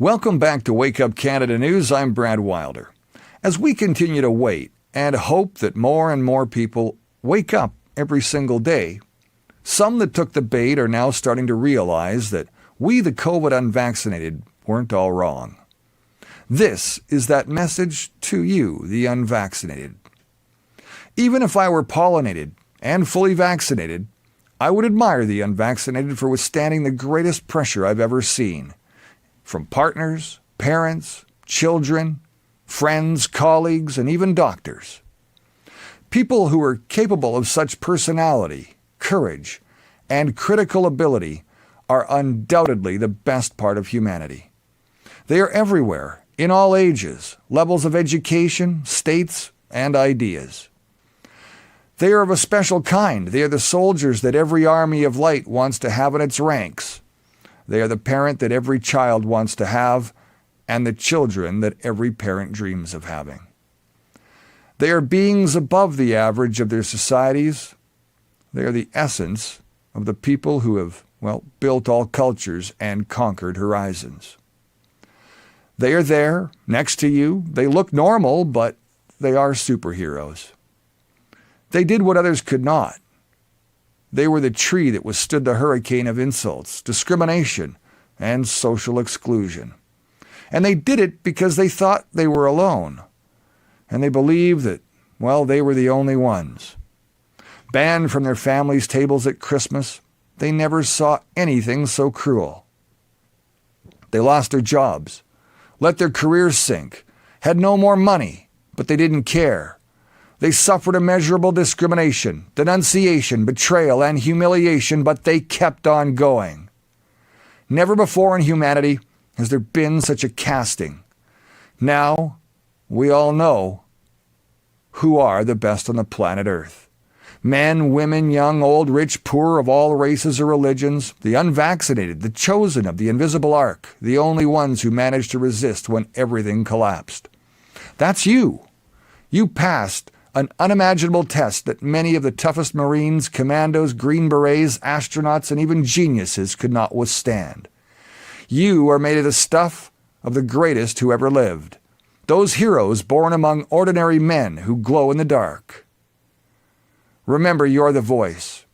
Welcome back to Wake Up Canada News. I'm Brad Wilder. As we continue to wait and hope that more and more people wake up every single day, some that took the bait are now starting to realize that we, the COVID unvaccinated, weren't all wrong. This is that message to you, the unvaccinated. Even if I were pollinated and fully vaccinated, I would admire the unvaccinated for withstanding the greatest pressure I've ever seen. From partners, parents, children, friends, colleagues, and even doctors. People who are capable of such personality, courage, and critical ability are undoubtedly the best part of humanity. They are everywhere, in all ages, levels of education, states, and ideas. They are of a special kind. They are the soldiers that every army of light wants to have in its ranks. They are the parent that every child wants to have, and the children that every parent dreams of having. They are beings above the average of their societies. They are the essence of the people who have, built all cultures and conquered horizons. They are there, next to you. They look normal, but they are superheroes. They did what others could not. They were the tree that withstood the hurricane of insults, discrimination, and social exclusion. And they did it because they thought they were alone. And they believed that, they were the only ones. Banned from their families' tables at Christmas, they never saw anything so cruel. They lost their jobs, let their careers sink, had no more money, but they didn't care. They suffered immeasurable discrimination, denunciation, betrayal, and humiliation, but they kept on going. Never before in humanity has there been such a casting. Now, we all know who are the best on the planet Earth. Men, women, young, old, rich, poor, of all races or religions, the unvaccinated, the chosen of the invisible ark, the only ones who managed to resist when everything collapsed. That's you. You passed an unimaginable test that many of the toughest Marines, commandos, Green Berets, astronauts, and even geniuses could not withstand. You are made of the stuff of the greatest who ever lived. Those heroes born among ordinary men who glow in the dark. Remember, you're the voice,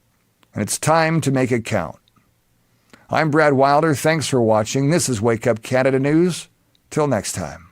and it's time to make it count. I'm Brad Wilder. Thanks for watching. This is Wake Up Canada News. Till next time.